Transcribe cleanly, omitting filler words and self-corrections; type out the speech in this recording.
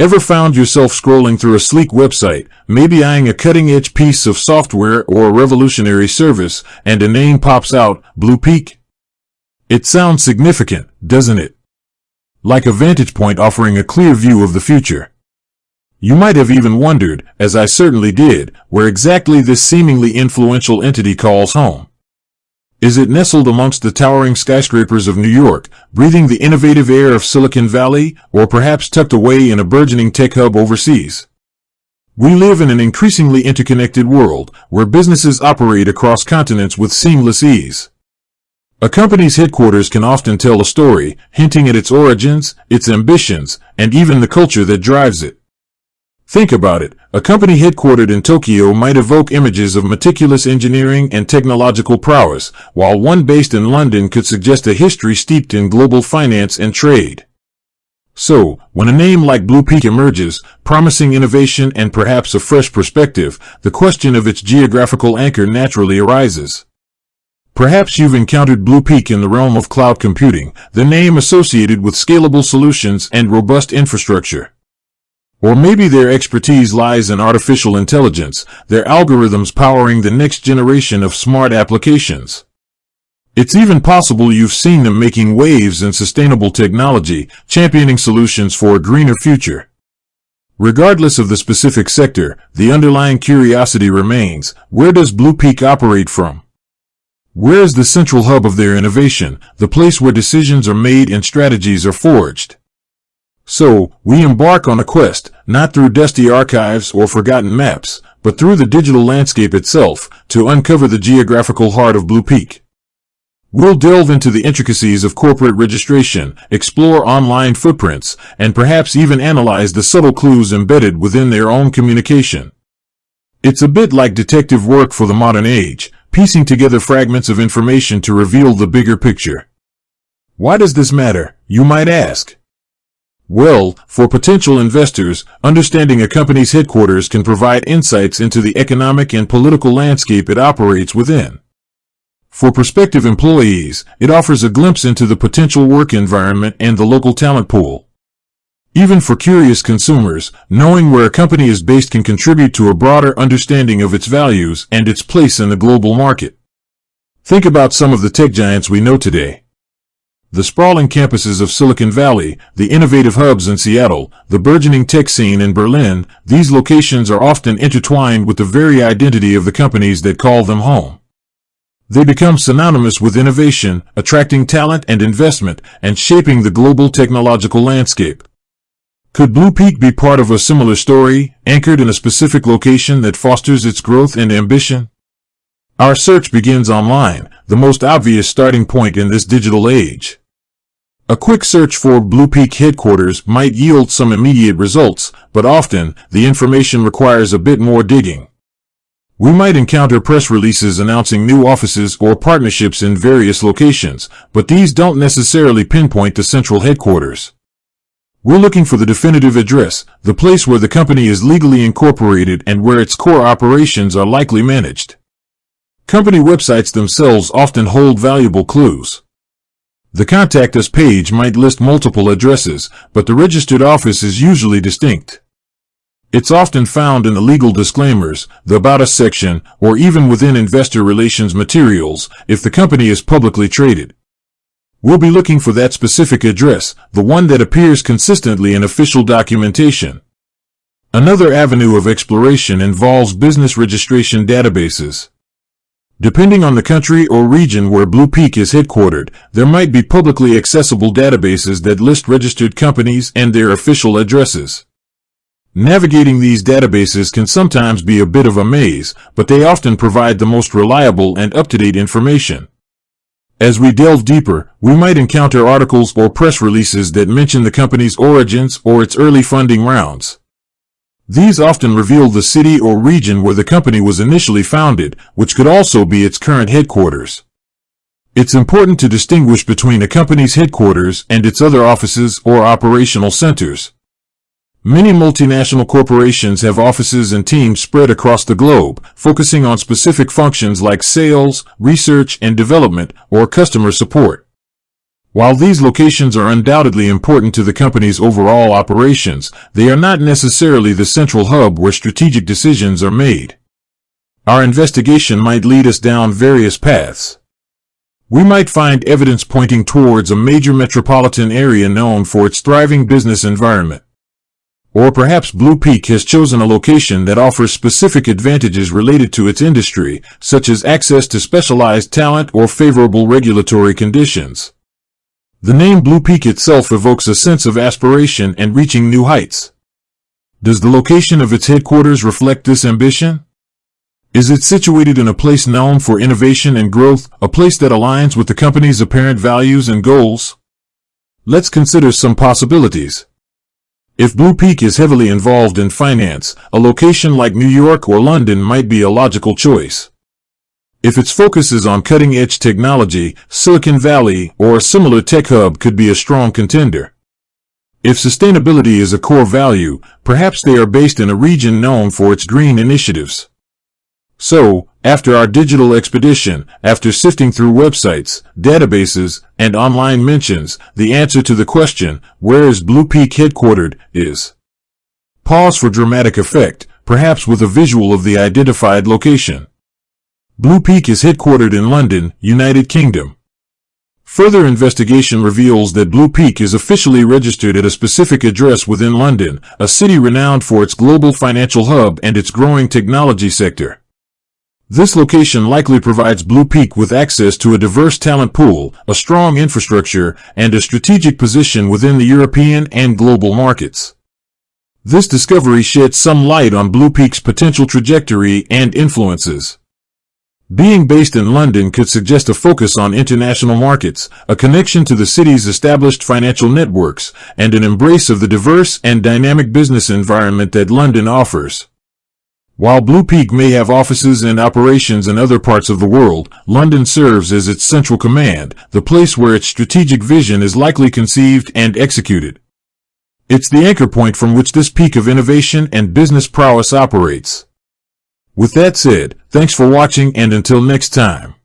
Ever found yourself scrolling through a sleek website, maybe eyeing a cutting-edge piece of software or a revolutionary service, and a name pops out, BluPeak? It sounds significant, doesn't it? Like a vantage point offering a clear view of the future. You might have even wondered, as I certainly did, where exactly this seemingly influential entity calls home. Is it nestled amongst the towering skyscrapers of New York, breathing the innovative air of Silicon Valley, or perhaps tucked away in a burgeoning tech hub overseas? We live in an increasingly interconnected world, where businesses operate across continents with seamless ease. A company's headquarters can often tell a story, hinting at its origins, its ambitions, and even the culture that drives it. Think about it. A company headquartered in Tokyo might evoke images of meticulous engineering and technological prowess, while one based in London could suggest a history steeped in global finance and trade. So, when a name like BluPeak emerges, promising innovation and perhaps a fresh perspective, the question of its geographical anchor naturally arises. Perhaps you've encountered BluPeak in the realm of cloud computing, the name associated with scalable solutions and robust infrastructure. Or maybe their expertise lies in artificial intelligence, their algorithms powering the next generation of smart applications. It's even possible you've seen them making waves in sustainable technology, championing solutions for a greener future. Regardless of the specific sector, the underlying curiosity remains: where does BluPeak operate from? Where is the central hub of their innovation, the place where decisions are made and strategies are forged? So, we embark on a quest, not through dusty archives or forgotten maps, but through the digital landscape itself, to uncover the geographical heart of BluPeak. We'll delve into the intricacies of corporate registration, explore online footprints, and perhaps even analyze the subtle clues embedded within their own communication. It's a bit like detective work for the modern age, piecing together fragments of information to reveal the bigger picture. Why does this matter, you might ask? Well, for potential investors, understanding a company's headquarters can provide insights into the economic and political landscape it operates within. For prospective employees, it offers a glimpse into the potential work environment and the local talent pool. Even for curious consumers, knowing where a company is based can contribute to a broader understanding of its values and its place in the global market. Think about some of the tech giants we know today. The sprawling campuses of Silicon Valley, the innovative hubs in Seattle, the burgeoning tech scene in Berlin, these locations are often intertwined with the very identity of the companies that call them home. They become synonymous with innovation, attracting talent and investment, and shaping the global technological landscape. Could BluPeak be part of a similar story, anchored in a specific location that fosters its growth and ambition? Our search begins online, the most obvious starting point in this digital age. A quick search for BluPeak headquarters might yield some immediate results, but often, the information requires a bit more digging. We might encounter press releases announcing new offices or partnerships in various locations, but these don't necessarily pinpoint the central headquarters. We're looking for the definitive address, the place where the company is legally incorporated and where its core operations are likely managed. Company websites themselves often hold valuable clues. The Contact Us page might list multiple addresses, but the registered office is usually distinct. It's often found in the legal disclaimers, the About Us section, or even within investor relations materials, if the company is publicly traded. We'll be looking for that specific address, the one that appears consistently in official documentation. Another avenue of exploration involves business registration databases. Depending on the country or region where BluPeak is headquartered, there might be publicly accessible databases that list registered companies and their official addresses. Navigating these databases can sometimes be a bit of a maze, but they often provide the most reliable and up-to-date information. As we delve deeper, we might encounter articles or press releases that mention the company's origins or its early funding rounds. These often reveal the city or region where the company was initially founded, which could also be its current headquarters. It's important to distinguish between a company's headquarters and its other offices or operational centers. Many multinational corporations have offices and teams spread across the globe, focusing on specific functions like sales, research and development, or customer support. While these locations are undoubtedly important to the company's overall operations, they are not necessarily the central hub where strategic decisions are made. Our investigation might lead us down various paths. We might find evidence pointing towards a major metropolitan area known for its thriving business environment. Or perhaps BluPeak has chosen a location that offers specific advantages related to its industry, such as access to specialized talent or favorable regulatory conditions. The name BluPeak itself evokes a sense of aspiration and reaching new heights. Does the location of its headquarters reflect this ambition? Is it situated in a place known for innovation and growth, a place that aligns with the company's apparent values and goals? Let's consider some possibilities. If BluPeak is heavily involved in finance, a location like New York or London might be a logical choice. If its focus is on cutting-edge technology, Silicon Valley or a similar tech hub could be a strong contender. If sustainability is a core value, perhaps they are based in a region known for its green initiatives. So, after our digital expedition, after sifting through websites, databases, and online mentions, the answer to the question, where is BluPeak headquartered, is. Pause for dramatic effect, perhaps with a visual of the identified location. BluPeak is headquartered in London, United Kingdom. Further investigation reveals that BluPeak is officially registered at a specific address within London, a city renowned for its global financial hub and its growing technology sector. This location likely provides BluPeak with access to a diverse talent pool, a strong infrastructure, and a strategic position within the European and global markets. This discovery sheds some light on BluPeak's potential trajectory and influences. Being based in London could suggest a focus on international markets, a connection to the city's established financial networks, and an embrace of the diverse and dynamic business environment that London offers. While BluPeak may have offices and operations in other parts of the world, London serves as its central command, the place where its strategic vision is likely conceived and executed. It's the anchor point from which this peak of innovation and business prowess operates. With that said, thanks for watching, and until next time.